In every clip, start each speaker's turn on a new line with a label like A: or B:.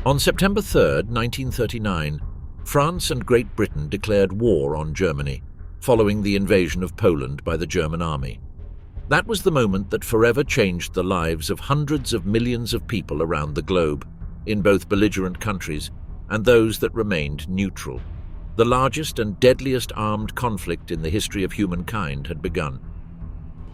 A: On September 3, 1939, France and Great Britain declared war on Germany, following the invasion of Poland by the German army. That was the moment that forever changed the lives of hundreds of millions of people around the globe, in both belligerent countries and those that remained neutral. The largest and deadliest armed conflict in the history of humankind had begun.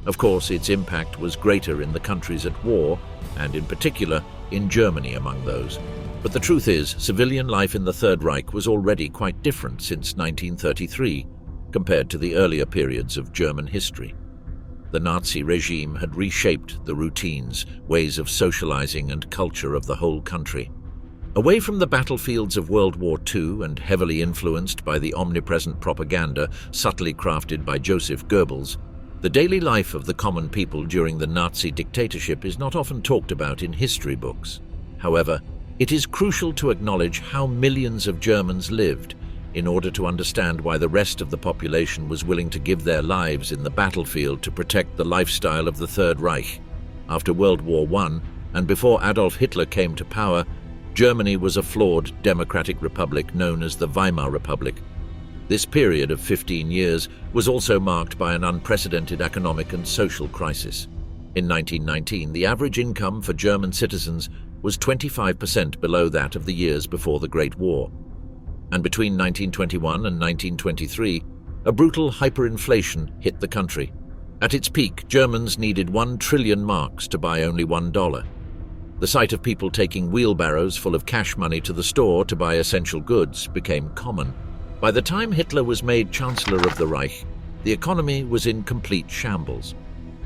A: Of course, its impact was greater in the countries at war, and in particular, in Germany among those. But the truth is, civilian life in the Third Reich was already quite different since 1933, compared to the earlier periods of German history. The Nazi regime had reshaped the routines, ways of socializing and culture of the whole country. Away from the battlefields of World War II and heavily influenced by the omnipresent propaganda subtly crafted by Joseph Goebbels, the daily life of the common people during the Nazi dictatorship is not often talked about in history books. However, it is crucial to acknowledge how millions of Germans lived in order to understand why the rest of the population was willing to give their lives in the battlefield to protect the lifestyle of the Third Reich. After World War I, and before Adolf Hitler came to power, Germany was a flawed democratic republic known as the Weimar Republic. This period of 15 years was also marked by an unprecedented economic and social crisis. In 1919, the average income for German citizens was 25% below that of the years before the Great War. And between 1921 and 1923, a brutal hyperinflation hit the country. At its peak, Germans needed 1 trillion marks to buy only $1. The sight of people taking wheelbarrows full of cash money to the store to buy essential goods became common. By the time Hitler was made Chancellor of the Reich, the economy was in complete shambles.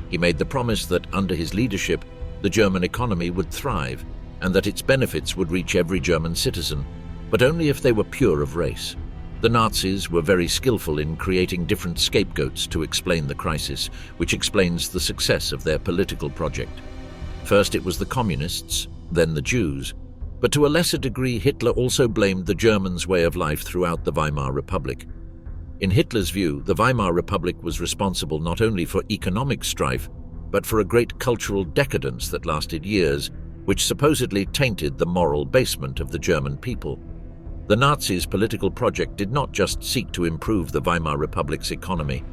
A: He made the promise that under his leadership, the German economy would thrive and that its benefits would reach every German citizen, but only if they were pure of race. The Nazis were very skillful in creating different scapegoats to explain the crisis, which explains the success of their political project. First it was the communists, then the Jews, but to a lesser degree Hitler also blamed the Germans' way of life throughout the Weimar Republic. In Hitler's view, the Weimar Republic was responsible not only for economic strife, but for a great cultural decadence that lasted years, which supposedly tainted the moral basement of the German people. The Nazis' political project did not just seek to improve the Weimar Republic's economy,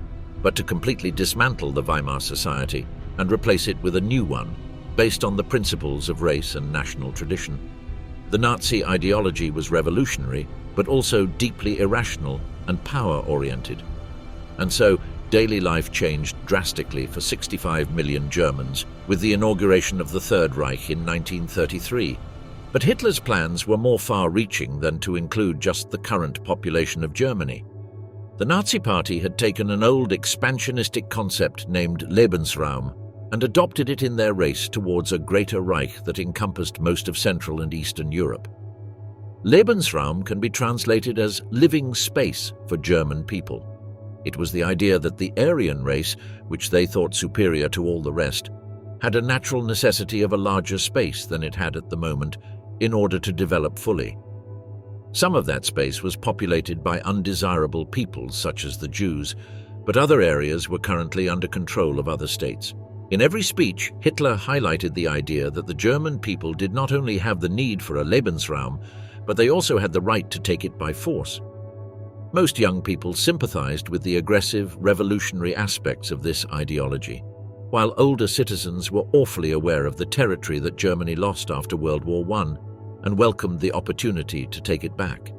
A: but to completely dismantle the Weimar society and replace it with a new one, based on the principles of race and national tradition. The Nazi ideology was revolutionary, but also deeply irrational and power-oriented. And so, daily life changed drastically for 65 million Germans with the inauguration of the Third Reich in 1933. But Hitler's plans were more far-reaching than to include just the current population of Germany. The Nazi Party had taken an old expansionistic concept named Lebensraum and adopted it in their race towards a greater Reich that encompassed most of Central and Eastern Europe. Lebensraum can be translated as living space for German people. It was the idea that the Aryan race, which they thought superior to all the rest, had a natural necessity of a larger space than it had at the moment in order to develop fully. Some of that space was populated by undesirable peoples such as the Jews, but other areas were currently under control of other states. In every speech, Hitler highlighted the idea that the German people did not only have the need for a Lebensraum, but they also had the right to take it by force. Most young people sympathized with the aggressive, revolutionary aspects of this ideology, while older citizens were awfully aware of the territory that Germany lost after World War I and welcomed the opportunity to take it back.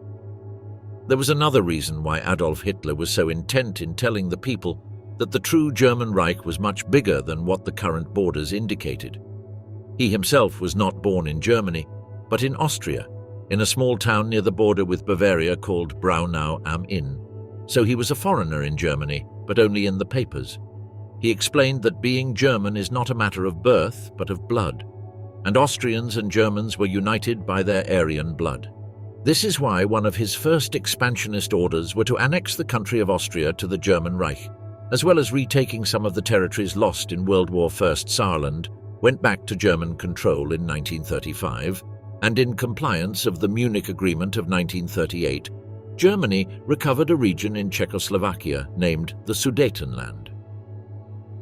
A: There was another reason why Adolf Hitler was so intent in telling the people that the true German Reich was much bigger than what the current borders indicated. He himself was not born in Germany, but in Austria, in a small town near the border with Bavaria called Braunau am Inn. So he was a foreigner in Germany, but only in the papers. He explained that being German is not a matter of birth, but of blood, and Austrians and Germans were united by their Aryan blood. This is why one of his first expansionist orders were to annex the country of Austria to the German Reich, as well as retaking some of the territories lost in World War I. Saarland went back to German control in 1935, and in compliance of the Munich Agreement of 1938, Germany recovered a region in Czechoslovakia named the Sudetenland.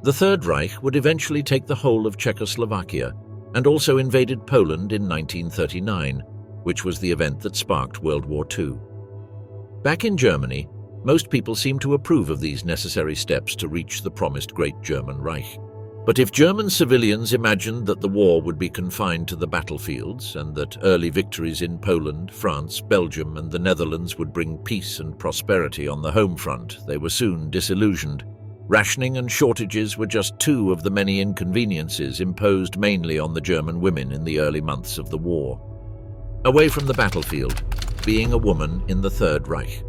A: The Third Reich would eventually take the whole of Czechoslovakia and also invaded Poland in 1939, which was the event that sparked World War II. Back in Germany, most people seem to approve of these necessary steps to reach the promised Great German Reich. But if German civilians imagined that the war would be confined to the battlefields and that early victories in Poland, France, Belgium, and the Netherlands would bring peace and prosperity on the home front, they were soon disillusioned. Rationing and shortages were just two of the many inconveniences imposed mainly on the German women in the early months of the war. Away from the battlefield, being a woman in the Third Reich.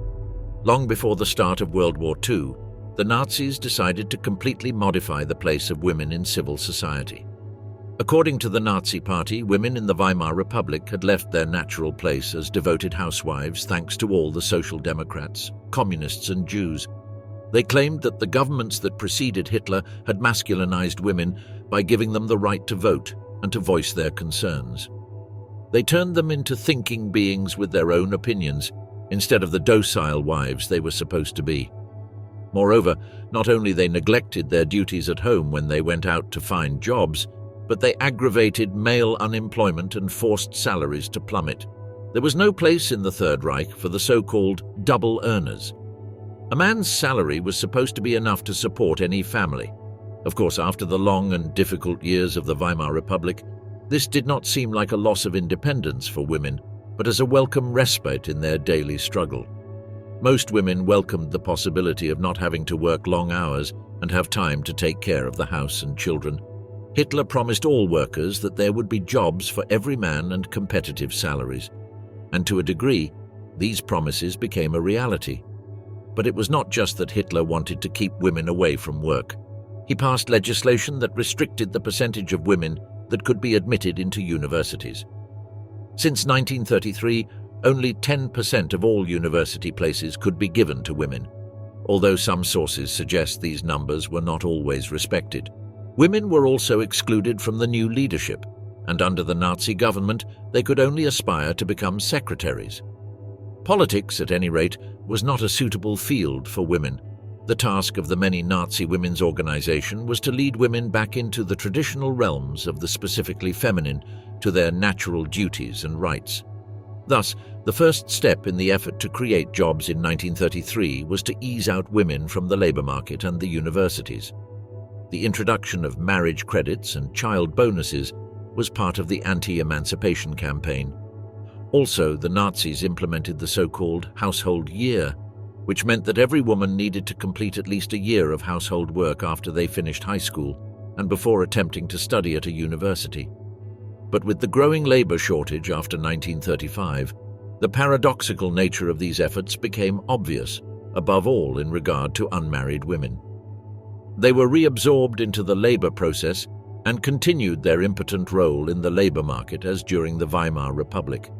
A: Long before the start of World War II, the Nazis decided to completely modify the place of women in civil society. According to the Nazi Party, women in the Weimar Republic had left their natural place as devoted housewives thanks to all the Social Democrats, Communists and Jews. They claimed that the governments that preceded Hitler had masculinized women by giving them the right to vote and to voice their concerns. They turned them into thinking beings with their own opinions, instead of the docile wives they were supposed to be. Moreover, not only they neglected their duties at home when they went out to find jobs, but they aggravated male unemployment and forced salaries to plummet. There was no place in the Third Reich for the so-called double earners. A man's salary was supposed to be enough to support any family. Of course, after the long and difficult years of the Weimar Republic, this did not seem like a loss of independence for women, but as a welcome respite in their daily struggle. Most women welcomed the possibility of not having to work long hours and have time to take care of the house and children. Hitler promised all workers that there would be jobs for every man and competitive salaries. And to a degree, these promises became a reality. But it was not just that Hitler wanted to keep women away from work. He passed legislation that restricted the percentage of women that could be admitted into universities. Since 1933, only 10% of all university places could be given to women, although some sources suggest these numbers were not always respected. Women were also excluded from the new leadership, and under the Nazi government, they could only aspire to become secretaries. Politics, at any rate, was not a suitable field for women. The task of the many Nazi women's organization was to lead women back into the traditional realms of the specifically feminine, to their natural duties and rights. Thus, the first step in the effort to create jobs in 1933 was to ease out women from the labor market and the universities. The introduction of marriage credits and child bonuses was part of the anti-emancipation campaign. Also, the Nazis implemented the so-called household year, which meant that every woman needed to complete at least a year of household work after they finished high school and before attempting to study at a university. But with the growing labor shortage after 1935, the paradoxical nature of these efforts became obvious, above all in regard to unmarried women. They were reabsorbed into the labor process and continued their impotent role in the labor market as during the Weimar Republic.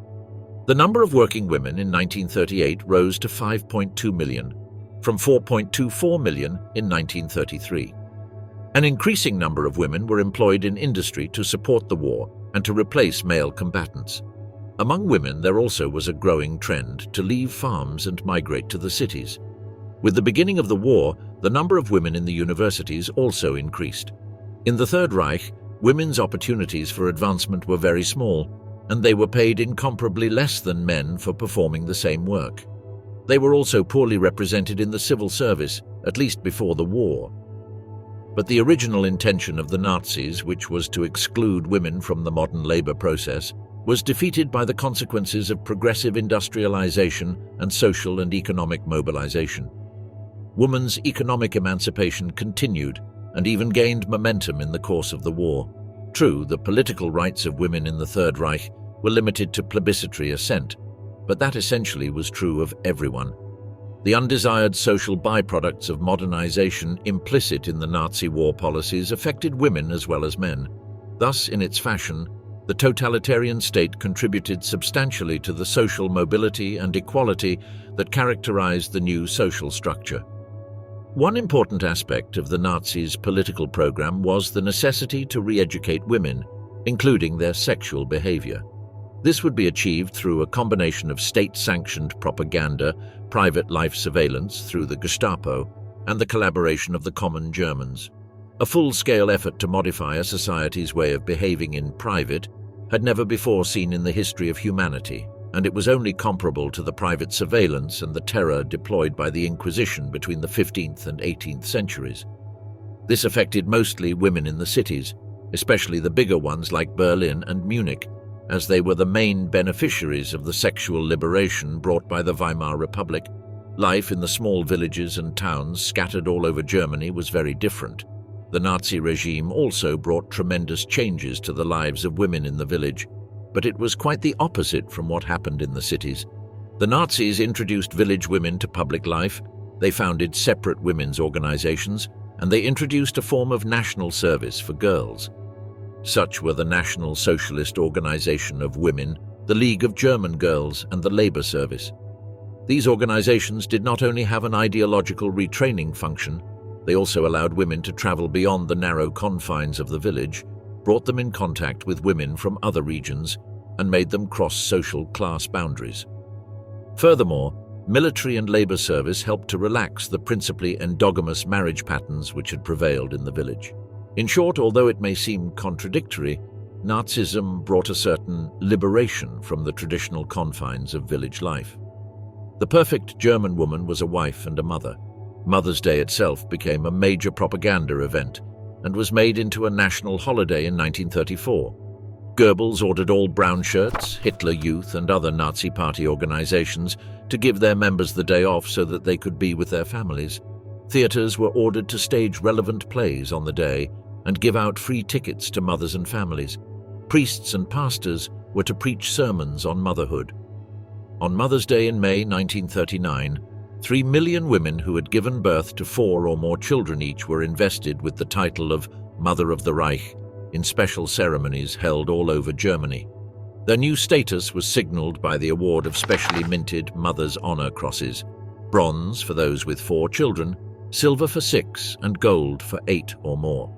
A: The number of working women in 1938 rose to 5.2 million, from 4.24 million in 1933. An increasing number of women were employed in industry to support the war and to replace male combatants. Among women, there also was a growing trend to leave farms and migrate to the cities. With the beginning of the war, the number of women in the universities also increased. In the Third Reich, women's opportunities for advancement were very small, and they were paid incomparably less than men for performing the same work. They were also poorly represented in the civil service, at least before the war. But the original intention of the Nazis, which was to exclude women from the modern labor process, was defeated by the consequences of progressive industrialization and social and economic mobilization. Women's economic emancipation continued and even gained momentum in the course of the war. True, the political rights of women in the Third Reich were limited to plebiscitary assent, but that essentially was true of everyone. The undesired social byproducts of modernization implicit in the Nazi war policies affected women as well as men. Thus, in its fashion, the totalitarian state contributed substantially to the social mobility and equality that characterized the new social structure. One important aspect of the Nazis' political program was the necessity to re-educate women, including their sexual behavior. This would be achieved through a combination of state-sanctioned propaganda, private life surveillance through the Gestapo, and the collaboration of the common Germans. A full-scale effort to modify a society's way of behaving in private had never before seen in the history of humanity, and it was only comparable to the private surveillance and the terror deployed by the Inquisition between the 15th and 18th centuries. This affected mostly women in the cities, especially the bigger ones like Berlin and Munich, as they were the main beneficiaries of the sexual liberation brought by the Weimar Republic. Life in the small villages and towns scattered all over Germany was very different. The Nazi regime also brought tremendous changes to the lives of women in the village, but it was quite the opposite from what happened in the cities. The Nazis introduced village women to public life, they founded separate women's organizations, and they introduced a form of national service for girls. Such were the National Socialist Organization of Women, the League of German Girls, and the Labor Service. These organizations did not only have an ideological retraining function, they also allowed women to travel beyond the narrow confines of the village, brought them in contact with women from other regions, and made them cross social class boundaries. Furthermore, military and labor service helped to relax the principally endogamous marriage patterns which had prevailed in the village. In short, although it may seem contradictory, Nazism brought a certain liberation from the traditional confines of village life. The perfect German woman was a wife and a mother. Mother's Day itself became a major propaganda event and was made into a national holiday in 1934. Goebbels ordered all brown shirts, Hitler Youth and other Nazi party organizations to give their members the day off so that they could be with their families. Theaters were ordered to stage relevant plays on the day and give out free tickets to mothers and families. Priests and pastors were to preach sermons on motherhood. On Mother's Day in May 1939, 3 million women who had given birth to 4 or more children each were invested with the title of Mother of the Reich in special ceremonies held all over Germany. Their new status was signaled by the award of specially minted Mother's Honor Crosses, bronze for those with 4 children, silver for 6, and gold for 8 or more.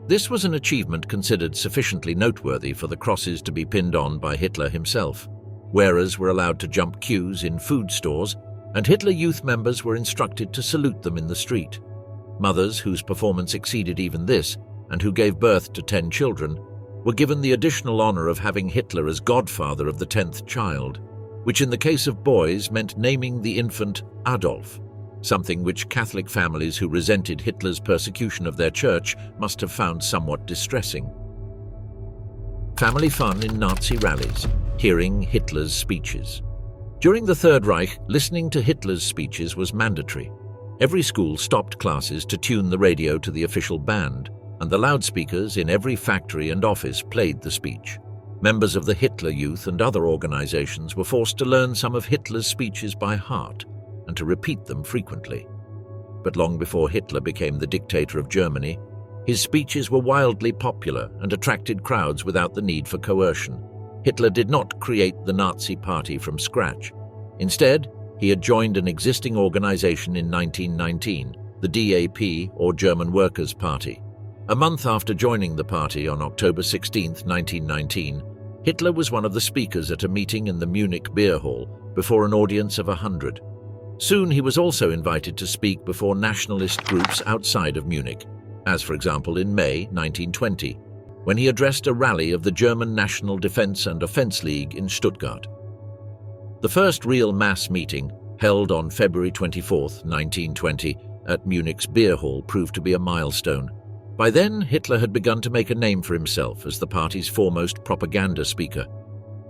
A: This was an achievement considered sufficiently noteworthy for the crosses to be pinned on by Hitler himself. Wearers were allowed to jump queues in food stores, and Hitler Youth members were instructed to salute them in the street. Mothers whose performance exceeded even this, and who gave birth to 10 children, were given the additional honor of having Hitler as godfather of the 10th child, which in the case of boys meant naming the infant Adolf, something which Catholic families who resented Hitler's persecution of their church must have found somewhat distressing. Family fun in Nazi rallies, hearing Hitler's speeches. During the Third Reich, listening to Hitler's speeches was mandatory. Every school stopped classes to tune the radio to the official band, and the loudspeakers in every factory and office played the speech. Members of the Hitler Youth and other organizations were forced to learn some of Hitler's speeches by heart and to repeat them frequently. But long before Hitler became the dictator of Germany, his speeches were wildly popular and attracted crowds without the need for coercion. Hitler did not create the Nazi Party from scratch. Instead, he had joined an existing organization in 1919, the DAP, or German Workers' Party. A month after joining the party on October 16, 1919, Hitler was one of the speakers at a meeting in the Munich beer hall before an audience of 100. Soon he was also invited to speak before nationalist groups outside of Munich, as for example in May 1920, when he addressed a rally of the German National Defense and Offense League in Stuttgart. The first real mass meeting, held on February 24, 1920, at Munich's beer hall, proved to be a milestone. By then, Hitler had begun to make a name for himself as the party's foremost propaganda speaker.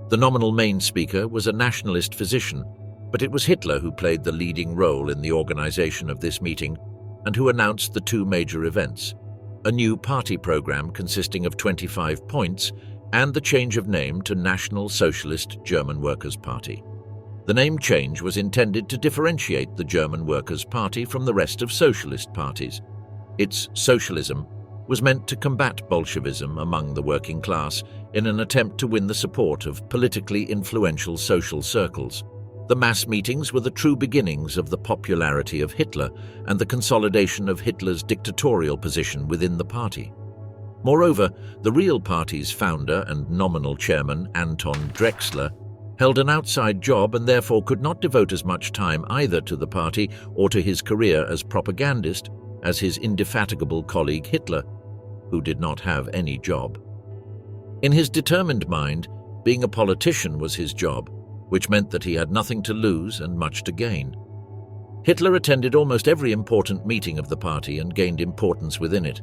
A: The nominal main speaker was a nationalist physician, but it was Hitler who played the leading role in the organization of this meeting and who announced the 2 major events: a new party program consisting of 25 points and the change of name to National Socialist German Workers' Party. The name change was intended to differentiate the German Workers' Party from the rest of socialist parties. Its socialism was meant to combat Bolshevism among the working class in an attempt to win the support of politically influential social circles. The mass meetings were the true beginnings of the popularity of Hitler and the consolidation of Hitler's dictatorial position within the party. Moreover, the real party's founder and nominal chairman, Anton Drexler, held an outside job and therefore could not devote as much time either to the party or to his career as propagandist as his indefatigable colleague Hitler, who did not have any job. In his determined mind, being a politician was his job, which meant that he had nothing to lose and much to gain. Hitler attended almost every important meeting of the party and gained importance within it.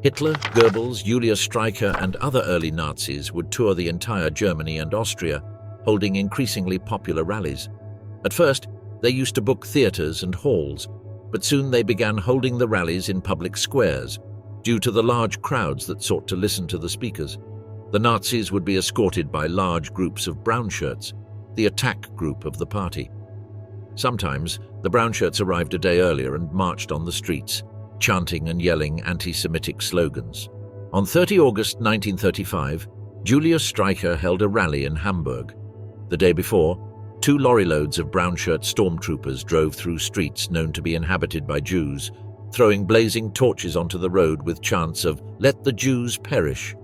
A: Hitler, Goebbels, Julius Streicher, and other early Nazis would tour the entire Germany and Austria, holding increasingly popular rallies. At first, they used to book theaters and halls, but soon they began holding the rallies in public squares, due to the large crowds that sought to listen to the speakers. The Nazis would be escorted by large groups of brownshirts, the attack group of the party. Sometimes, the brownshirts arrived a day earlier and marched on the streets, chanting and yelling anti-Semitic slogans. On 30 August 1935, Julius Streicher held a rally in Hamburg. The day before, 2 lorry loads of brown-shirt stormtroopers drove through streets known to be inhabited by Jews, throwing blazing torches onto the road with chants of "Let the Jews perish."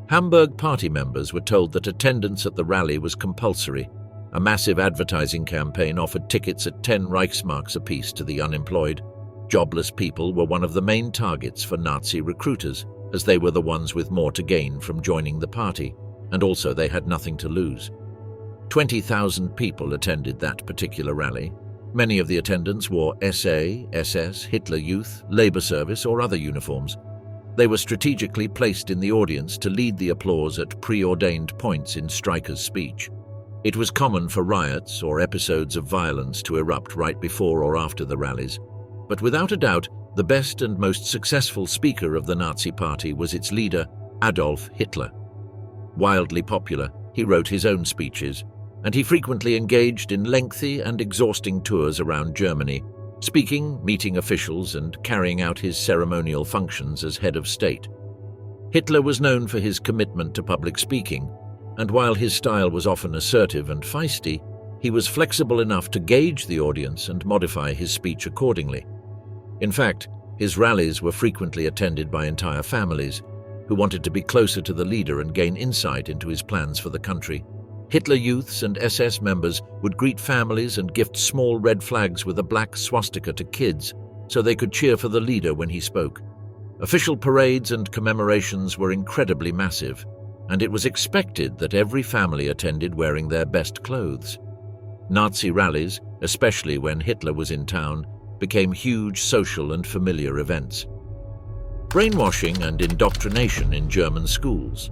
A: Hamburg party members were told that attendance at the rally was compulsory. A massive advertising campaign offered tickets at 10 Reichsmarks apiece to the unemployed. Jobless people were one of the main targets for Nazi recruiters, as they were the ones with more to gain from joining the party, and also they had nothing to lose. 20,000 people attended that particular rally. Many of the attendants wore SA, SS, Hitler Youth, Labor Service, or other uniforms. They were strategically placed in the audience to lead the applause at preordained points in Streicher's speech. It was common for riots or episodes of violence to erupt right before or after the rallies, but without a doubt, the best and most successful speaker of the Nazi Party was its leader, Adolf Hitler. Wildly popular, he wrote his own speeches, and he frequently engaged in lengthy and exhausting tours around Germany, speaking, meeting officials, and carrying out his ceremonial functions as head of state. Hitler was known for his commitment to public speaking, and while his style was often assertive and feisty, he was flexible enough to gauge the audience and modify his speech accordingly. In fact, his rallies were frequently attended by entire families, who wanted to be closer to the leader and gain insight into his plans for the country. Hitler Youths and SS members would greet families and gift small red flags with a black swastika to kids so they could cheer for the leader when he spoke. Official parades and commemorations were incredibly massive, and it was expected that every family attended wearing their best clothes. Nazi rallies, especially when Hitler was in town, became huge social and familiar events. Brainwashing and indoctrination in German schools.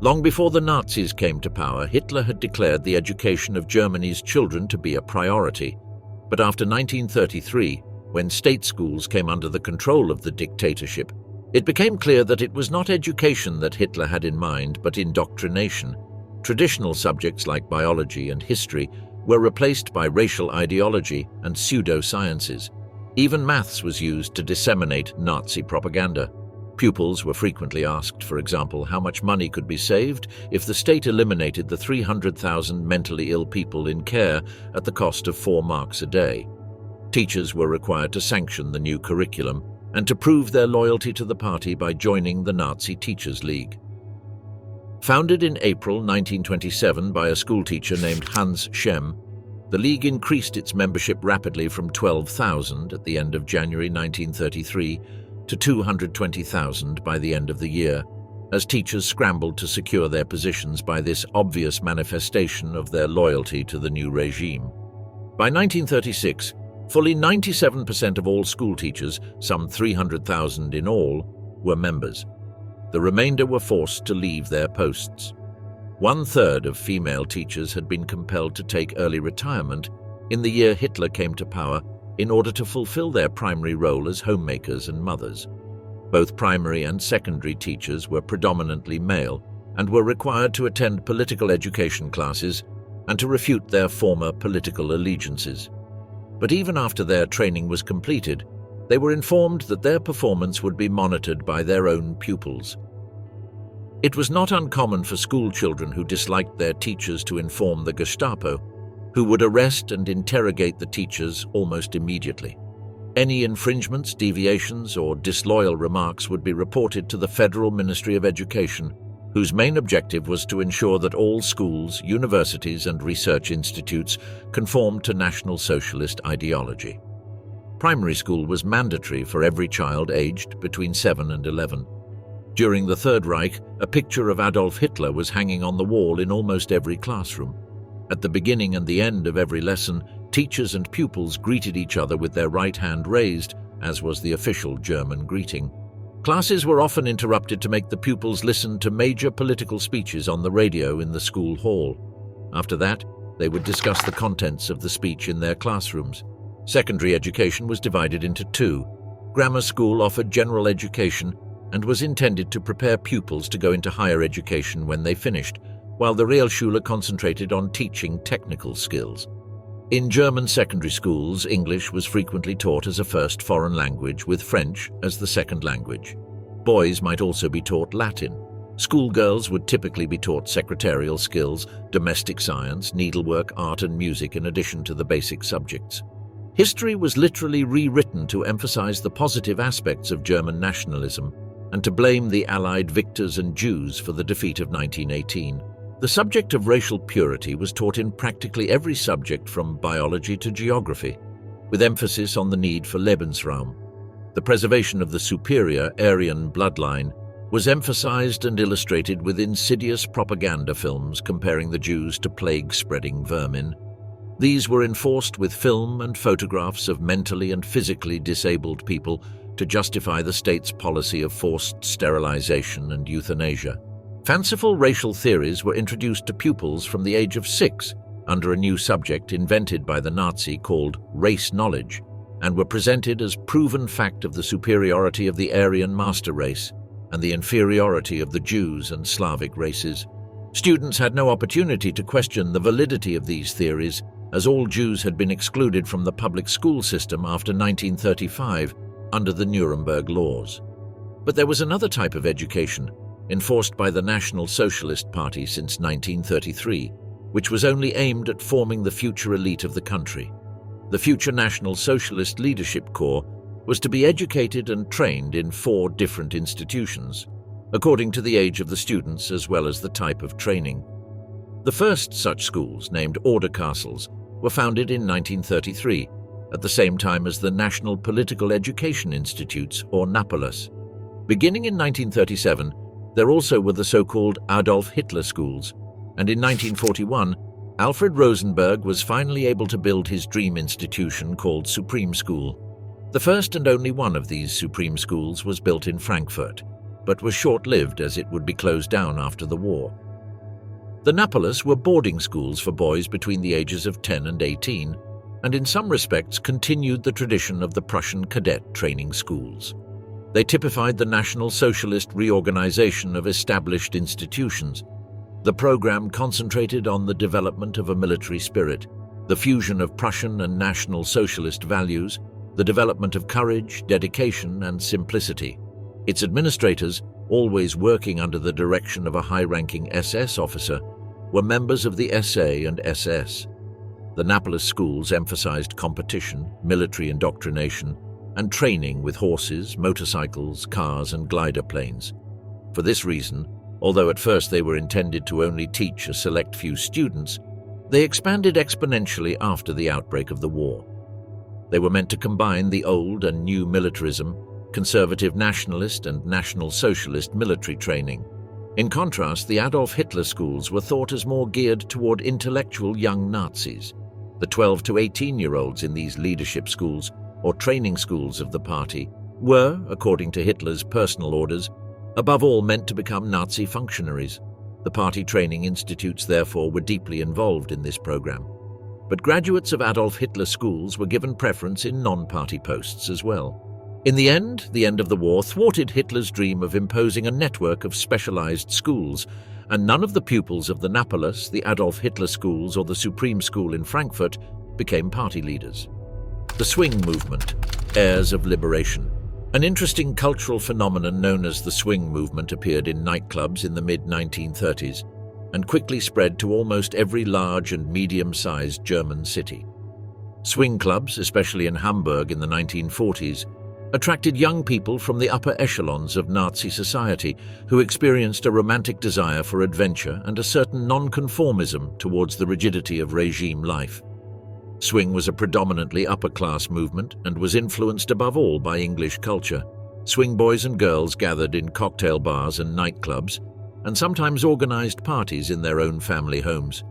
A: Long before the Nazis came to power, Hitler had declared the education of Germany's children to be a priority. But after 1933, when state schools came under the control of the dictatorship, it became clear that it was not education that Hitler had in mind, but indoctrination. Traditional subjects like biology and history were replaced by racial ideology and pseudosciences. Even maths was used to disseminate Nazi propaganda. Pupils were frequently asked, for example, how much money could be saved if the state eliminated the 300,000 mentally ill people in care at the cost of 4 marks a day. Teachers were required to sanction the new curriculum and to prove their loyalty to the party by joining the Nazi Teachers League. Founded in April 1927 by a schoolteacher named Hans Schemm, the League increased its membership rapidly from 12,000 at the end of January 1933 to 220,000 by the end of the year, as teachers scrambled to secure their positions by this obvious manifestation of their loyalty to the new regime. By 1936, fully 97% of all schoolteachers, some 300,000 in all, were members. The remainder were forced to leave their posts. 1/3 of female teachers had been compelled to take early retirement in the year Hitler came to power in order to fulfill their primary role as homemakers and mothers. Both primary and secondary teachers were predominantly male and were required to attend political education classes and to refute their former political allegiances. But even after their training was completed, they were informed that their performance would be monitored by their own pupils. It was not uncommon for school children who disliked their teachers to inform the Gestapo, who would arrest and interrogate the teachers almost immediately. Any infringements, deviations, or disloyal remarks would be reported to the Federal Ministry of Education, whose main objective was to ensure that all schools, universities, and research institutes conformed to National Socialist ideology. Primary school was mandatory for every child aged between 7 and 11. During the Third Reich, a picture of Adolf Hitler was hanging on the wall in almost every classroom. At the beginning and the end of every lesson, teachers and pupils greeted each other with their right hand raised, as was the official German greeting. Classes were often interrupted to make the pupils listen to major political speeches on the radio in the school hall. After that, they would discuss the contents of the speech in their classrooms. Secondary education was divided into two. Grammar school offered general education and was intended to prepare pupils to go into higher education when they finished, while the Realschule concentrated on teaching technical skills. In German secondary schools, English was frequently taught as a first foreign language, with French as the second language. Boys might also be taught Latin. Schoolgirls would typically be taught secretarial skills, domestic science, needlework, art and music in addition to the basic subjects. History was literally rewritten to emphasize the positive aspects of German nationalism and to blame the Allied victors and Jews for the defeat of 1918. The subject of racial purity was taught in practically every subject from biology to geography, with emphasis on the need for Lebensraum. The preservation of the superior Aryan bloodline was emphasized and illustrated with insidious propaganda films comparing the Jews to plague-spreading vermin. These were enforced with film and photographs of mentally and physically disabled people to justify the state's policy of forced sterilization and euthanasia. Fanciful racial theories were introduced to pupils from the age of 6 under a new subject invented by the Nazi called race knowledge, and were presented as proven fact of the superiority of the Aryan master race and the inferiority of the Jews and Slavic races. Students had no opportunity to question the validity of these theories, as all Jews had been excluded from the public school system after 1935 under the Nuremberg laws. But there was another type of education, enforced by the National Socialist Party since 1933, which was only aimed at forming the future elite of the country. The future National Socialist Leadership Corps was to be educated and trained in 4 different institutions, according to the age of the students as well as the type of training. The first such schools, named Order Castles, were founded in 1933, at the same time as the National Political Education Institutes, or Napoles. Beginning in 1937, there also were the so-called Adolf Hitler schools, and in 1941, Alfred Rosenberg was finally able to build his dream institution called Supreme School. The first and only one of these Supreme Schools was built in Frankfurt, but was short-lived as it would be closed down after the war. The Napoles were boarding schools for boys between the ages of 10 and 18, and in some respects continued the tradition of the Prussian cadet training schools. They typified the National Socialist reorganization of established institutions. The program concentrated on the development of a military spirit, the fusion of Prussian and National Socialist values, the development of courage, dedication, and simplicity. Its administrators, always working under the direction of a high-ranking SS officer, were members of the SA and SS. The Napoles schools emphasized competition, military indoctrination, and training with horses, motorcycles, cars, and glider planes. For this reason, although at first they were intended to only teach a select few students, they expanded exponentially after the outbreak of the war. They were meant to combine the old and new militarism, conservative nationalist and National Socialist military training. In contrast, the Adolf Hitler schools were thought as more geared toward intellectual young Nazis. The 12 to 18-year-olds in these leadership schools, or training schools of the party, were, according to Hitler's personal orders, above all meant to become Nazi functionaries. The party training institutes, therefore, were deeply involved in this program. But graduates of Adolf Hitler schools were given preference in non-party posts as well. In the end of the war thwarted Hitler's dream of imposing a network of specialized schools, and none of the pupils of the Napoles, the Adolf Hitler schools, or the Supreme School in Frankfurt became party leaders. The swing movement, heirs of liberation. An interesting cultural phenomenon known as the swing movement appeared in nightclubs in the mid-1930s and quickly spread to almost every large and medium-sized German city. Swing clubs, especially in Hamburg in the 1940s, attracted young people from the upper echelons of Nazi society who experienced a romantic desire for adventure and a certain nonconformism towards the rigidity of regime life. Swing was a predominantly upper-class movement and was influenced above all by English culture. swing boys and girls gathered in cocktail bars and nightclubs, and sometimes organized parties in their own family homes.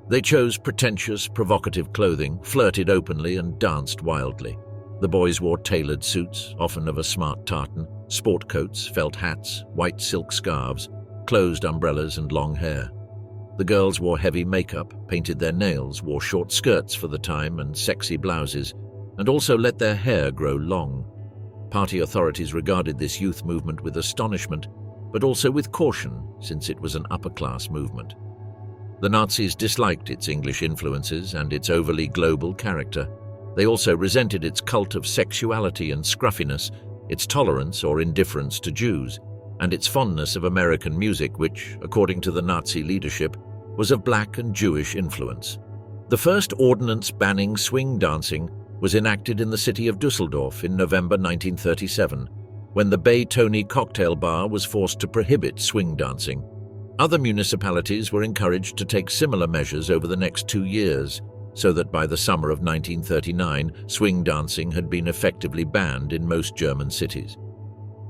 A: They chose pretentious, provocative clothing, flirted openly, and danced wildly. The boys wore tailored suits, often of a smart tartan, sport coats, felt hats, white silk scarves, closed umbrellas, and long hair. The girls wore heavy makeup, painted their nails, wore short skirts for the time and sexy blouses, and also let their hair grow long. Party authorities regarded this youth movement with astonishment, but also with caution, since it was an upper-class movement. The Nazis disliked its English influences and its overly global character. They also resented its cult of sexuality and scruffiness, its tolerance or indifference to Jews, and its fondness of American music, which, according to the Nazi leadership, was of black and Jewish influence. The first ordinance banning swing dancing was enacted in the city of Düsseldorf in November 1937, when the Bay Tony cocktail bar was forced to prohibit swing dancing. Other municipalities were encouraged to take similar measures over the next 2 years, so that by the summer of 1939, swing dancing had been effectively banned in most German cities.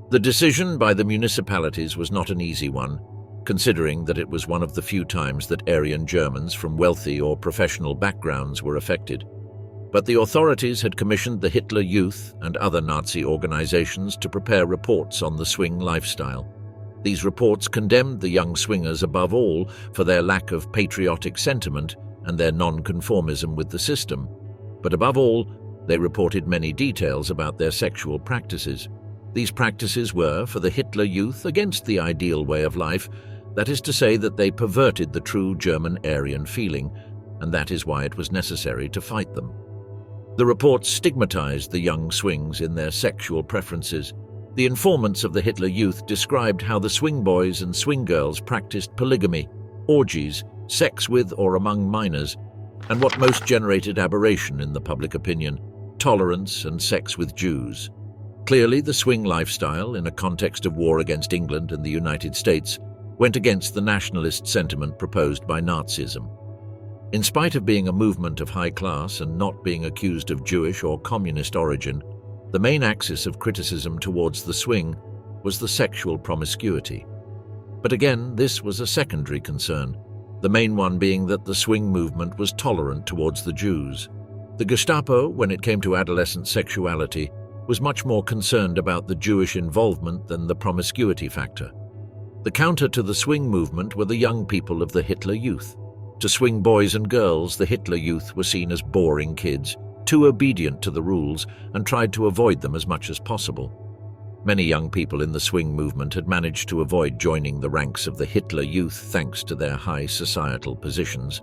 A: The decision by the municipalities was not an easy one, considering that it was one of the few times that Aryan Germans from wealthy or professional backgrounds were affected. But the authorities had commissioned the Hitler Youth and other Nazi organizations to prepare reports on the swing lifestyle. These reports condemned the young swingers above all for their lack of patriotic sentiment and their non-conformism with the system. But above all, they reported many details about their sexual practices. These practices were, for the Hitler Youth, against the ideal way of life. That is to say that they perverted the true German Aryan feeling, and that is why it was necessary to fight them. The reports stigmatized the young swings in their sexual preferences. The informants of the Hitler Youth described how the swing boys and swing girls practiced polygamy, orgies, sex with or among minors, and what most generated aberration in the public opinion, tolerance and sex with Jews. Clearly, the swing lifestyle, in a context of war against England and the United States, went against the nationalist sentiment proposed by Nazism. In spite of being a movement of high class and not being accused of Jewish or communist origin, the main axis of criticism towards the swing was the sexual promiscuity. But again, this was a secondary concern, the main one being that the swing movement was tolerant towards the Jews. The Gestapo, when it came to adolescent sexuality, was much more concerned about the Jewish involvement than the promiscuity factor. The counter to the swing movement were the young people of the Hitler Youth. To swing boys and girls, the Hitler Youth were seen as boring kids, too obedient to the rules, and tried to avoid them as much as possible. Many young people in the swing movement had managed to avoid joining the ranks of the Hitler Youth thanks to their high societal positions.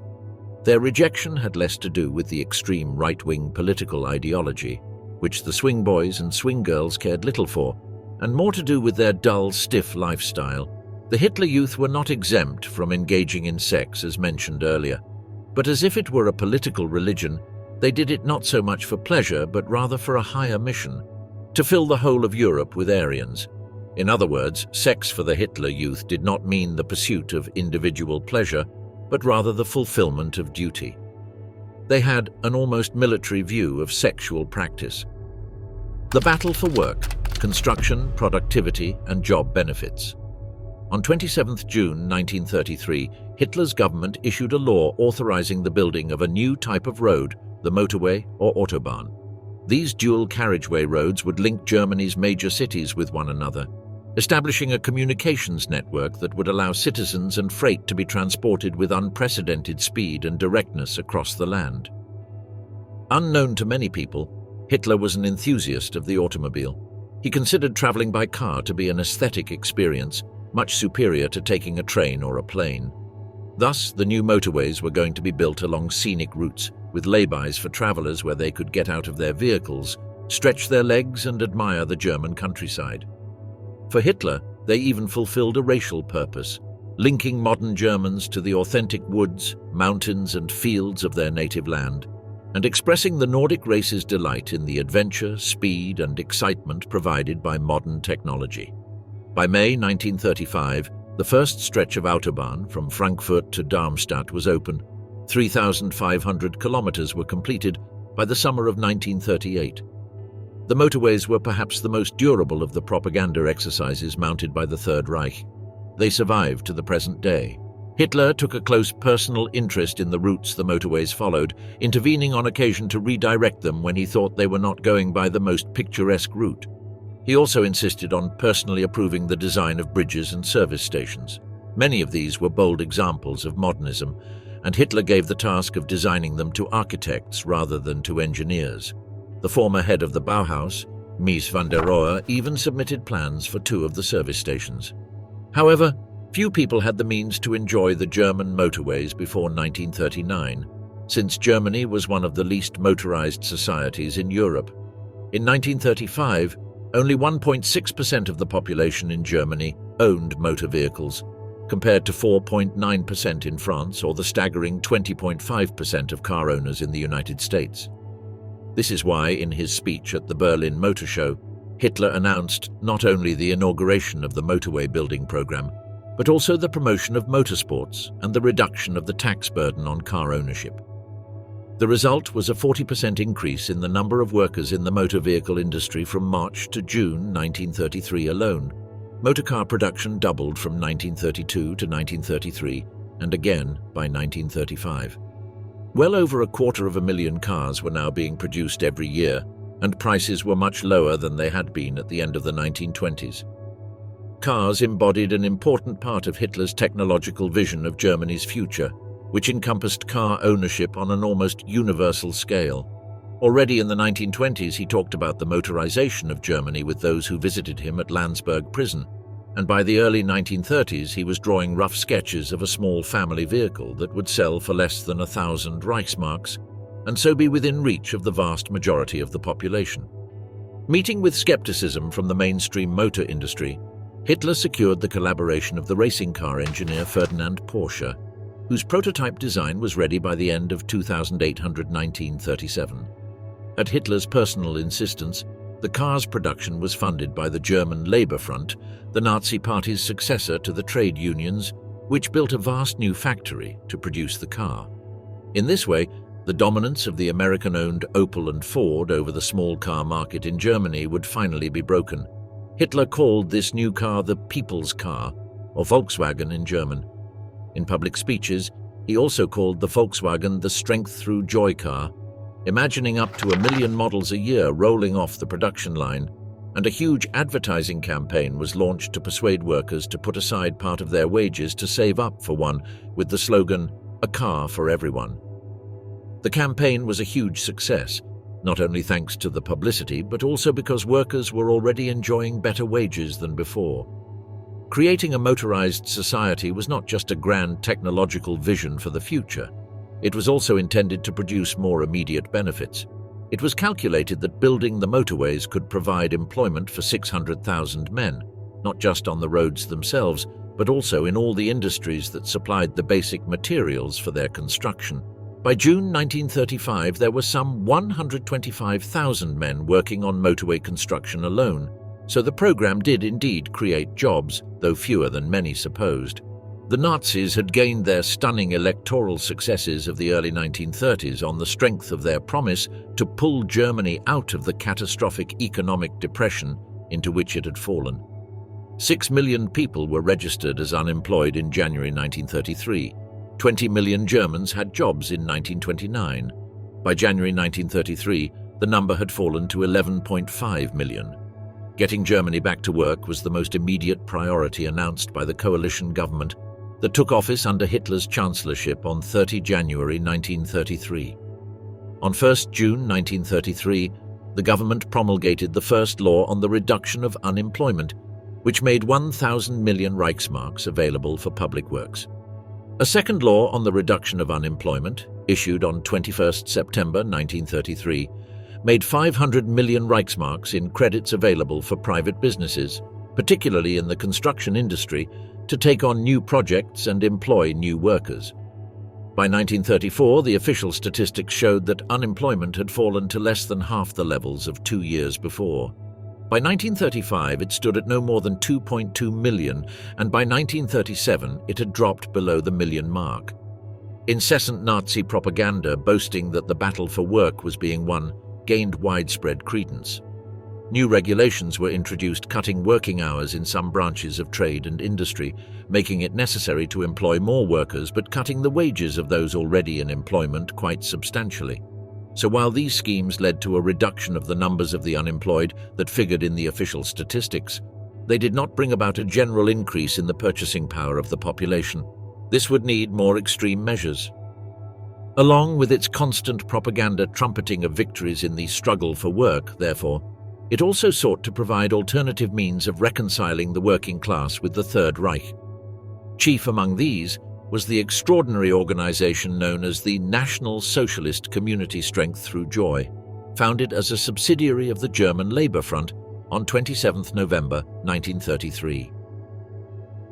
A: Their rejection had less to do with the extreme right-wing political ideology, which the swing boys and swing girls cared little for, and more to do with their dull, stiff lifestyle. The Hitler Youth were not exempt from engaging in sex, as mentioned earlier, but as if it were a political religion, they did it not so much for pleasure, but rather for a higher mission, to fill the whole of Europe with Aryans. In other words, sex for the Hitler Youth did not mean the pursuit of individual pleasure, but rather the fulfillment of duty. They had an almost military view of sexual practice. The battle for work, construction, productivity, and job benefits. On 27 June 1933, Hitler's government issued a law authorizing the building of a new type of road, the motorway or autobahn. These dual carriageway roads would link Germany's major cities with one another, establishing a communications network that would allow citizens and freight to be transported with unprecedented speed and directness across the land. Unknown to many people, Hitler was an enthusiast of the automobile. He considered traveling by car to be an aesthetic experience, much superior to taking a train or a plane. Thus, the new motorways were going to be built along scenic routes, with laybys for travelers where they could get out of their vehicles, stretch their legs and admire the German countryside. For Hitler, they even fulfilled a racial purpose, linking modern Germans to the authentic woods, mountains and fields of their native land, and expressing the Nordic race's delight in the adventure, speed and excitement provided by modern technology. By May 1935, the first stretch of Autobahn from Frankfurt to Darmstadt was open. 3,500 kilometers were completed by the summer of 1938. The motorways were perhaps the most durable of the propaganda exercises mounted by the Third Reich. They survived to the present day. Hitler took a close personal interest in the routes the motorways followed, intervening on occasion to redirect them when he thought they were not going by the most picturesque route. He also insisted on personally approving the design of bridges and service stations. Many of these were bold examples of modernism, and Hitler gave the task of designing them to architects rather than to engineers. The former head of the Bauhaus, Mies van der Rohe, even submitted plans for 2 of the service stations. However, few people had the means to enjoy the German motorways before 1939, since Germany was one of the least motorized societies in Europe. In 1935, only 1.6% of the population in Germany owned motor vehicles, compared to 4.9% in France or the staggering 20.5% of car owners in the United States. This is why, in his speech at the Berlin Motor Show, Hitler announced not only the inauguration of the motorway building program, but also the promotion of motorsports and the reduction of the tax burden on car ownership. The result was a 40% increase in the number of workers in the motor vehicle industry from March to June 1933 alone. Motorcar production doubled from 1932 to 1933 and again by 1935. Well over 250,000 cars were now being produced every year, and prices were much lower than they had been at the end of the 1920s. Cars embodied an important part of Hitler's technological vision of Germany's future, which encompassed car ownership on an almost universal scale. Already in the 1920s, he talked about the motorization of Germany with those who visited him at Landsberg prison, and by the early 1930s he was drawing rough sketches of a small family vehicle that would sell for less than 1,000 Reichsmarks, and so be within reach of the vast majority of the population. Meeting with skepticism from the mainstream motor industry, Hitler secured the collaboration of the racing car engineer Ferdinand Porsche, whose prototype design was ready by the end of 1937. At Hitler's personal insistence, the car's production was funded by the German Labour Front, the Nazi Party's successor to the trade unions, which built a vast new factory to produce the car. In this way, the dominance of the American-owned Opel and Ford over the small car market in Germany would finally be broken. Hitler called this new car the People's Car, or Volkswagen in German. In public speeches, he also called the Volkswagen the Strength Through Joy car, imagining up to 1 million models a year rolling off the production line, and a huge advertising campaign was launched to persuade workers to put aside part of their wages to save up for one, with the slogan, "A car for everyone." The campaign was a huge success, not only thanks to the publicity, but also because workers were already enjoying better wages than before. Creating a motorized society was not just a grand technological vision for the future. It was also intended to produce more immediate benefits. It was calculated that building the motorways could provide employment for 600,000 men, not just on the roads themselves, but also in all the industries that supplied the basic materials for their construction. By June 1935, there were some 125,000 men working on motorway construction alone, so the program did indeed create jobs, though fewer than many supposed. The Nazis had gained their stunning electoral successes of the early 1930s on the strength of their promise to pull Germany out of the catastrophic economic depression into which it had fallen. 6 million people were registered as unemployed in January 1933. 20 million Germans had jobs in 1929. By January 1933, the number had fallen to 11.5 million. Getting Germany back to work was the most immediate priority announced by the coalition government that took office under Hitler's chancellorship on 30 January 1933. On 1 June 1933, the government promulgated the first law on the reduction of unemployment, which made 1,000 million Reichsmarks available for public works. A second law on the reduction of unemployment, issued on 21 September 1933, made 500 million Reichsmarks in credits available for private businesses, particularly in the construction industry, to take on new projects and employ new workers. By 1934, the official statistics showed that unemployment had fallen to less than half the levels of 2 years before. By 1935, it stood at no more than 2.2 million, and by 1937, it had dropped below the million mark. Incessant Nazi propaganda boasting that the battle for work was being won gained widespread credence. New regulations were introduced cutting working hours in some branches of trade and industry, making it necessary to employ more workers but cutting the wages of those already in employment quite substantially. So while these schemes led to a reduction of the numbers of the unemployed that figured in the official statistics, they did not bring about a general increase in the purchasing power of the population. This would need more extreme measures. Along with its constant propaganda trumpeting of victories in the struggle for work, therefore, it also sought to provide alternative means of reconciling the working class with the Third Reich. Chief among these was the extraordinary organization known as the National Socialist Community Strength Through Joy, founded as a subsidiary of the German Labour Front on 27 November 1933.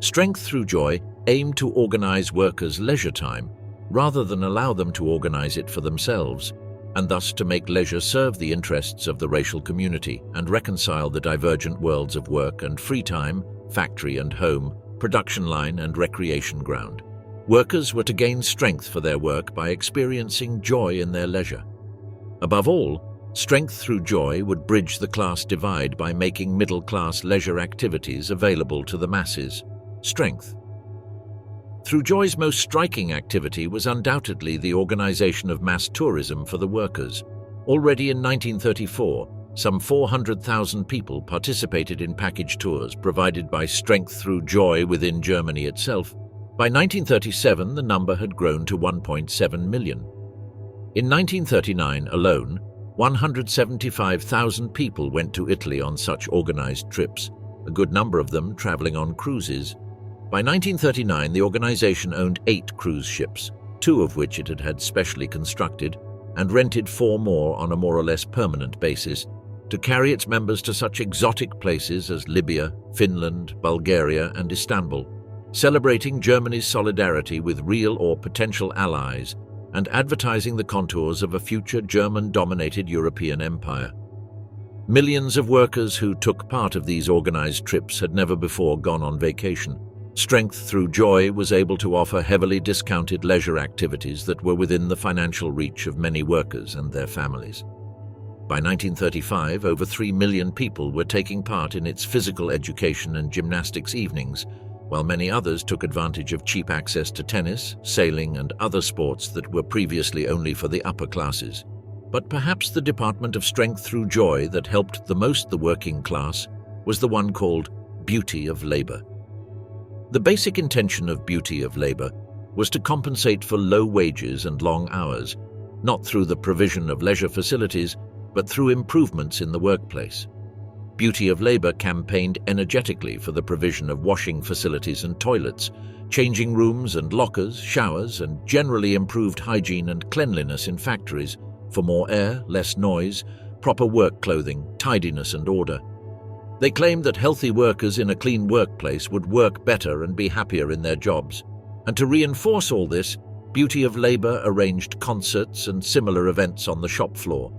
A: Strength Through Joy aimed to organize workers' leisure time rather than allow them to organize it for themselves, and thus to make leisure serve the interests of the racial community and reconcile the divergent worlds of work and free time, factory and home, production line and recreation ground. Workers were to gain strength for their work by experiencing joy in their leisure. Above all, Strength Through Joy would bridge the class divide by making middle-class leisure activities available to the masses. Strength. Through Joy's most striking activity was undoubtedly the organization of mass tourism for the workers. Already in 1934, some 400,000 people participated in package tours provided by Strength Through Joy within Germany itself. By 1937, the number had grown to 1.7 million. In 1939 alone, 175,000 people went to Italy on such organized trips, a good number of them traveling on cruises. By 1939, the organization owned 8 cruise ships, 2 of which it had had specially constructed, and rented 4 more on a more or less permanent basis, to carry its members to such exotic places as Libya, Finland, Bulgaria, and Istanbul, celebrating Germany's solidarity with real or potential allies and advertising the contours of a future German-dominated European empire. Millions of workers who took part of these organized trips had never before gone on vacation. Strength Through Joy was able to offer heavily discounted leisure activities that were within the financial reach of many workers and their families. By 1935, over 3 million people were taking part in its physical education and gymnastics evenings, while many others took advantage of cheap access to tennis, sailing, and other sports that were previously only for the upper classes. But perhaps the department of Strength Through Joy that helped the most the working class was the one called Beauty of Labor. The basic intention of Beauty of Labor was to compensate for low wages and long hours, not through the provision of leisure facilities, but through improvements in the workplace. Beauty of Labor campaigned energetically for the provision of washing facilities and toilets, changing rooms and lockers, showers, and generally improved hygiene and cleanliness in factories for more air, less noise, proper work clothing, tidiness and order. They claimed that healthy workers in a clean workplace would work better and be happier in their jobs. And to reinforce all this, Beauty of Labor arranged concerts and similar events on the shop floor,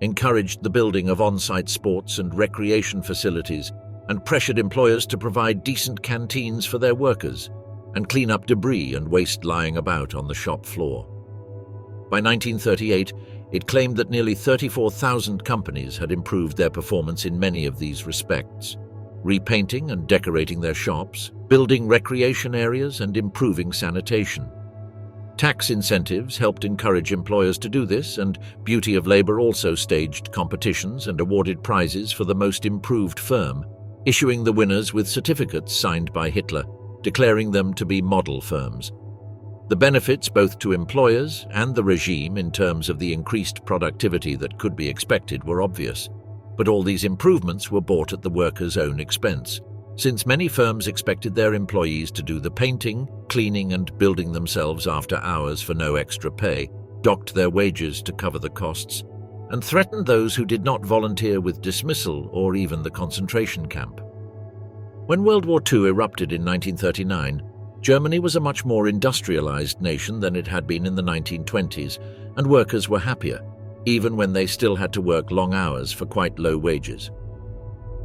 A: encouraged the building of on-site sports and recreation facilities, and pressured employers to provide decent canteens for their workers and clean up debris and waste lying about on the shop floor. By 1938, it claimed that nearly 34,000 companies had improved their performance in many of these respects, repainting and decorating their shops, building recreation areas, and improving sanitation. Tax incentives helped encourage employers to do this, and Beauty of Labor also staged competitions and awarded prizes for the most improved firm, issuing the winners with certificates signed by Hitler, declaring them to be model firms. The benefits both to employers and the regime in terms of the increased productivity that could be expected were obvious, but all these improvements were bought at the workers' own expense, since many firms expected their employees to do the painting, cleaning and building themselves after hours for no extra pay, docked their wages to cover the costs, and threatened those who did not volunteer with dismissal or even the concentration camp. When World War II erupted in 1939, Germany was a much more industrialized nation than it had been in the 1920s, and workers were happier, even when they still had to work long hours for quite low wages.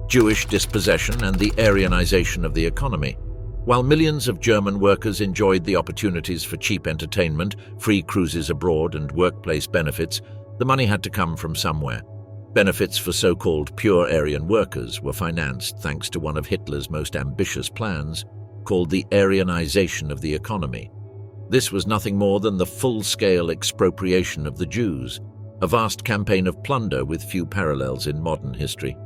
A: Jewish dispossession and the Aryanization of the economy. While millions of German workers enjoyed the opportunities for cheap entertainment, free cruises abroad, and workplace benefits, the money had to come from somewhere. Benefits for so-called pure Aryan workers were financed thanks to one of Hitler's most ambitious plans, called the Aryanization of the economy. This was nothing more than the full-scale expropriation of the Jews, a vast campaign of plunder with few parallels in modern history.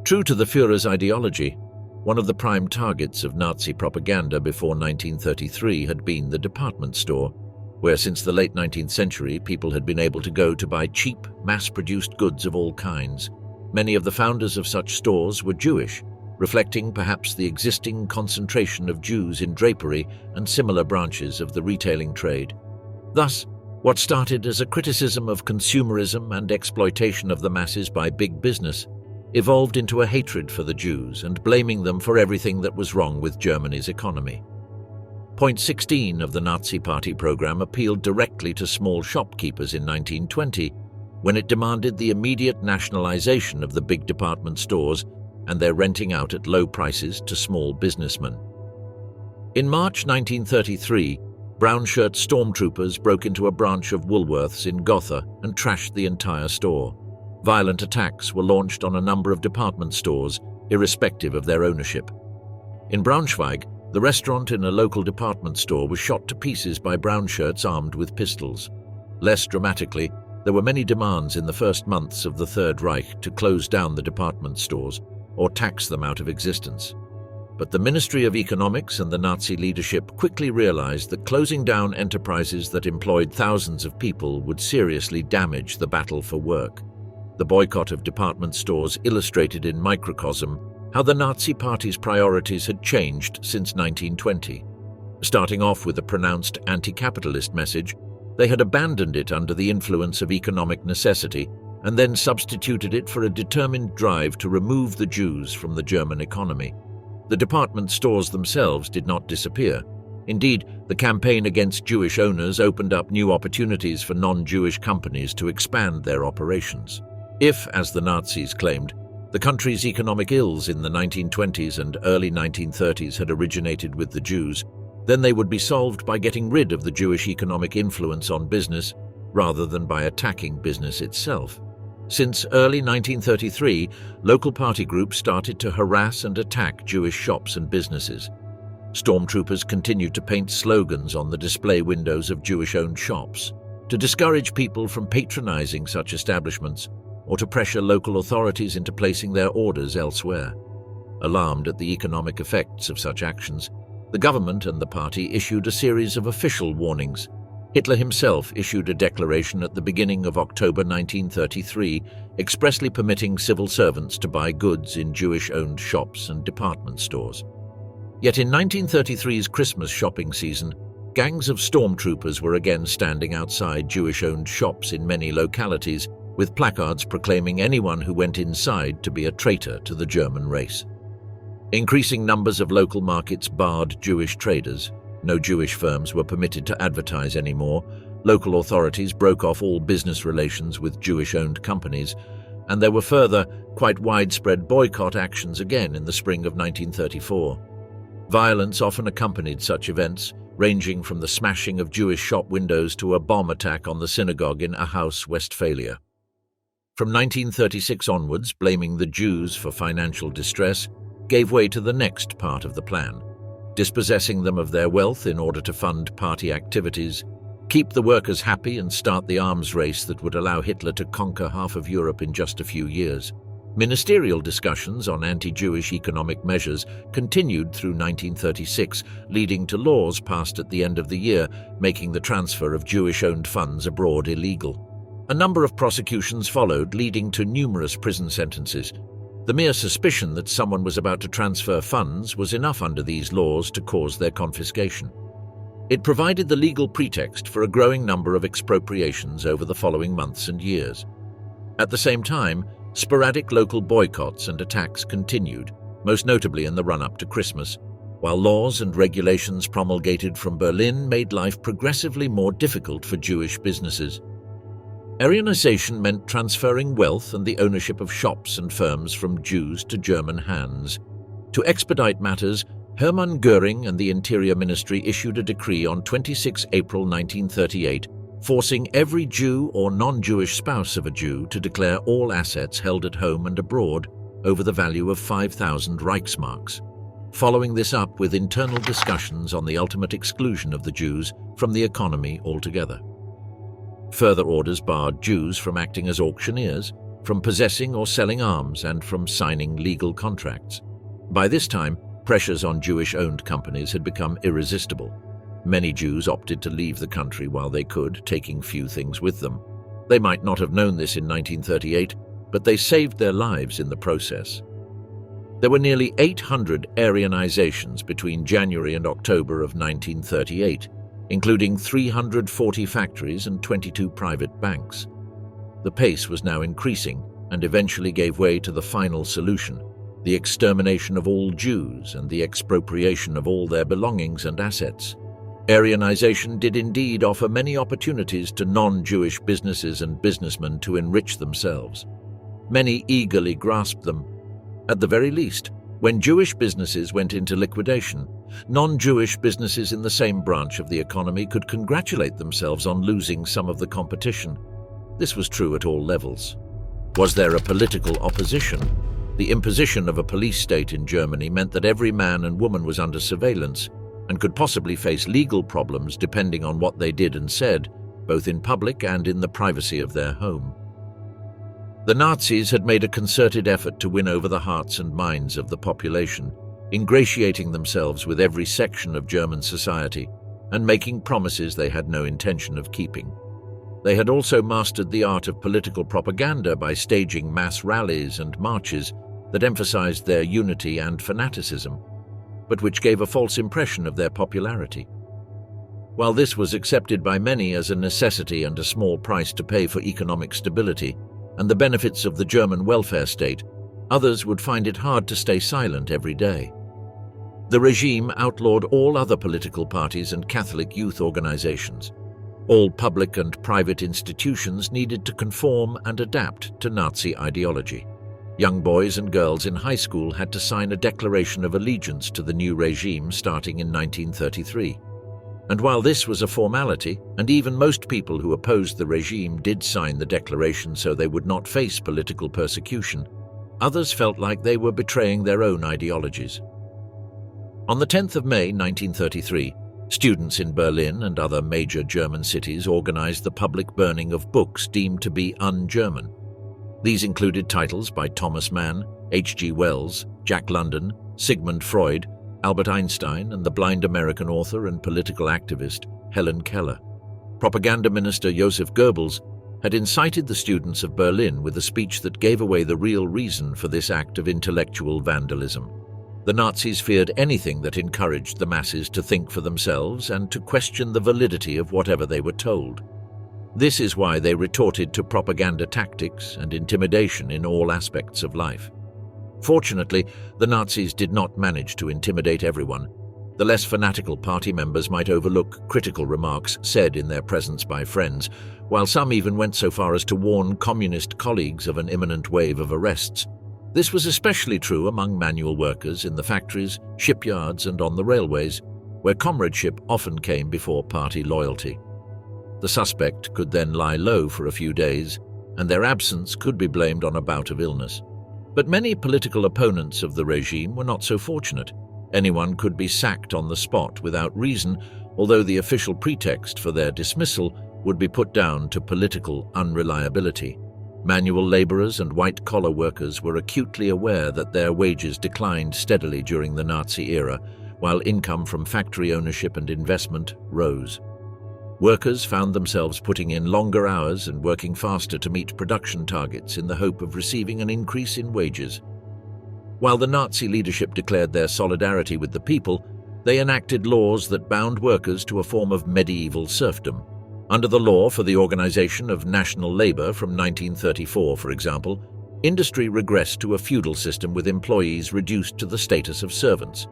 A: True to the Führer's ideology, one of the prime targets of Nazi propaganda before 1933 had been the department store, where since the late 19th century people had been able to go to buy cheap, mass-produced goods of all kinds. Many of the founders of such stores were Jewish, reflecting perhaps the existing concentration of Jews in drapery and similar branches of the retailing trade. Thus, what started as a criticism of consumerism and exploitation of the masses by big business evolved into a hatred for the Jews and blaming them for everything that was wrong with Germany's economy. Point 16 of the Nazi Party program appealed directly to small shopkeepers in 1920 when it demanded the immediate nationalization of the big department stores and their renting out at low prices to small businessmen. In March 1933, brown-shirt stormtroopers broke into a branch of Woolworths in Gotha and trashed the entire store. Violent attacks were launched on a number of department stores, irrespective of their ownership. In Braunschweig, the restaurant in a local department store was shot to pieces by brown-shirts armed with pistols. Less dramatically, there were many demands in the first months of the Third Reich to close down the department stores or tax them out of existence. But the Ministry of Economics and the Nazi leadership quickly realized that closing down enterprises that employed thousands of people would seriously damage the battle for work. The boycott of department stores illustrated in microcosm how the Nazi Party's priorities had changed since 1920. Starting off with a pronounced anti-capitalist message, they had abandoned it under the influence of economic necessity and then substituted it for a determined drive to remove the Jews from the German economy. The department stores themselves did not disappear. Indeed, the campaign against Jewish owners opened up new opportunities for non-Jewish companies to expand their operations. If, as the Nazis claimed, the country's economic ills in the 1920s and early 1930s had originated with the Jews, then they would be solved by getting rid of the Jewish economic influence on business rather than by attacking business itself. Since early 1933, local party groups started to harass and attack Jewish shops and businesses. Stormtroopers continued to paint slogans on the display windows of Jewish-owned shops, to discourage people from patronizing such establishments or to pressure local authorities into placing their orders elsewhere. Alarmed at the economic effects of such actions, the government and the party issued a series of official warnings. Hitler himself issued a declaration at the beginning of October 1933, expressly permitting civil servants to buy goods in Jewish-owned shops and department stores. Yet in 1933's Christmas shopping season, gangs of stormtroopers were again standing outside Jewish-owned shops in many localities, with placards proclaiming anyone who went inside to be a traitor to the German race. Increasing numbers of local markets barred Jewish traders. No Jewish firms were permitted to advertise anymore. Local authorities broke off all business relations with Jewish-owned companies, and there were further, quite widespread boycott actions again in the spring of 1934. Violence often accompanied such events, ranging from the smashing of Jewish shop windows to a bomb attack on the synagogue in Ahaus, Westphalia. From 1936 onwards, blaming the Jews for financial distress gave way to the next part of the plan: dispossessing them of their wealth in order to fund party activities, keep the workers happy and start the arms race that would allow Hitler to conquer half of Europe in just a few years. Ministerial discussions on anti-Jewish economic measures continued through 1936, leading to laws passed at the end of the year, making the transfer of Jewish-owned funds abroad illegal. A number of prosecutions followed, leading to numerous prison sentences. The mere suspicion that someone was about to transfer funds was enough under these laws to cause their confiscation. It provided the legal pretext for a growing number of expropriations over the following months and years. At the same time, sporadic local boycotts and attacks continued, most notably in the run-up to Christmas, while laws and regulations promulgated from Berlin made life progressively more difficult for Jewish businesses. Aryanization meant transferring wealth and the ownership of shops and firms from Jews to German hands. To expedite matters, Hermann Göring and the Interior Ministry issued a decree on 26 April 1938 forcing every Jew or non-Jewish spouse of a Jew to declare all assets held at home and abroad over the value of 5,000 Reichsmarks, following this up with internal discussions on the ultimate exclusion of the Jews from the economy altogether. Further orders barred Jews from acting as auctioneers, from possessing or selling arms, and from signing legal contracts. By this time, pressures on Jewish-owned companies had become irresistible. Many Jews opted to leave the country while they could, taking few things with them. They might not have known this in 1938, but they saved their lives in the process. There were nearly 800 Aryanizations between January and October of 1938, including 340 factories and 22 private banks. The pace was now increasing and eventually gave way to the final solution, the extermination of all Jews and the expropriation of all their belongings and assets. Aryanization did indeed offer many opportunities to non-Jewish businesses and businessmen to enrich themselves. Many eagerly grasped them. At the very least, when Jewish businesses went into liquidation, non-Jewish businesses in the same branch of the economy could congratulate themselves on losing some of the competition. This was true at all levels. Was there a political opposition? The imposition of a police state in Germany meant that every man and woman was under surveillance and could possibly face legal problems depending on what they did and said, both in public and in the privacy of their home. The Nazis had made a concerted effort to win over the hearts and minds of the population, ingratiating themselves with every section of German society and making promises they had no intention of keeping. They had also mastered the art of political propaganda by staging mass rallies and marches that emphasized their unity and fanaticism, but which gave a false impression of their popularity. While this was accepted by many as a necessity and a small price to pay for economic stability and the benefits of the German welfare state, others would find it hard to stay silent every day. The regime outlawed all other political parties and Catholic youth organizations. All public and private institutions needed to conform and adapt to Nazi ideology. Young boys and girls in high school had to sign a declaration of allegiance to the new regime starting in 1933. And while this was a formality, and even most people who opposed the regime did sign the declaration so they would not face political persecution, others felt like they were betraying their own ideologies. On the 10th of May 1933, students in Berlin and other major German cities organized the public burning of books deemed to be un-German. These included titles by Thomas Mann, H.G. Wells, Jack London, Sigmund Freud, Albert Einstein, and the blind American author and political activist Helen Keller. Propaganda Minister Joseph Goebbels had incited the students of Berlin with a speech that gave away the real reason for this act of intellectual vandalism. The Nazis feared anything that encouraged the masses to think for themselves and to question the validity of whatever they were told. This is why they retorted to propaganda tactics and intimidation in all aspects of life. Fortunately, the Nazis did not manage to intimidate everyone. The less fanatical party members might overlook critical remarks said in their presence by friends, while some even went so far as to warn communist colleagues of an imminent wave of arrests. This was especially true among manual workers in the factories, shipyards, and on the railways, where comradeship often came before party loyalty. The suspect could then lie low for a few days, and their absence could be blamed on a bout of illness. But many political opponents of the regime were not so fortunate. Anyone could be sacked on the spot without reason, although the official pretext for their dismissal would be put down to political unreliability. Manual laborers and white-collar workers were acutely aware that their wages declined steadily during the Nazi era, while income from factory ownership and investment rose. Workers found themselves putting in longer hours and working faster to meet production targets in the hope of receiving an increase in wages. While the Nazi leadership declared their solidarity with the people, they enacted laws that bound workers to a form of medieval serfdom. Under the law for the Organization of National Labor from 1934, for example, industry regressed to a feudal system with employees reduced to the status of servants.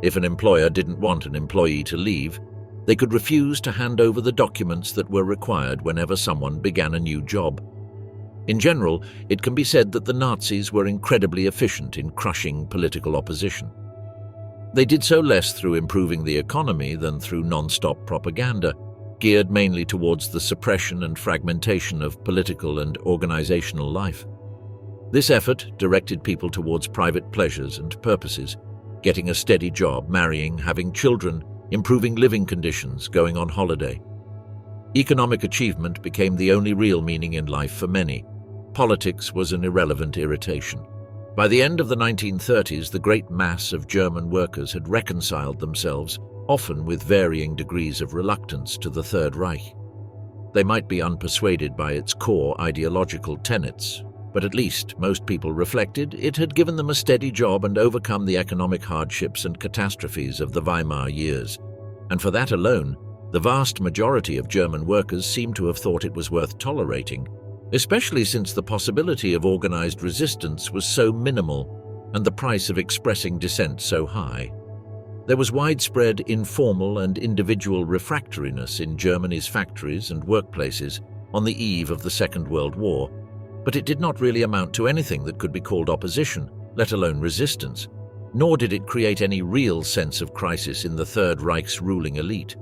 A: If an employer didn't want an employee to leave, they could refuse to hand over the documents that were required whenever someone began a new job. In general, it can be said that the Nazis were incredibly efficient in crushing political opposition. They did so less through improving the economy than through non-stop propaganda. geared mainly towards the suppression and fragmentation of political and organizational life. This effort directed people towards private pleasures and purposes, getting a steady job, marrying, having children, improving living conditions, going on holiday. Economic achievement became the only real meaning in life for many. Politics was an irrelevant irritation. By the end of the 1930s, the great mass of German workers had reconciled themselves, often with varying degrees of reluctance, to the Third Reich. They might be unpersuaded by its core ideological tenets, but at least, most people reflected, it had given them a steady job and overcome the economic hardships and catastrophes of the Weimar years. And for that alone, the vast majority of German workers seem to have thought it was worth tolerating, especially since the possibility of organized resistance was so minimal and the price of expressing dissent so high. There was widespread informal and individual refractoriness in Germany's factories and workplaces on the eve of the Second World War, but it did not really amount to anything that could be called opposition, let alone resistance, nor did it create any real sense of crisis in the Third Reich's ruling elite.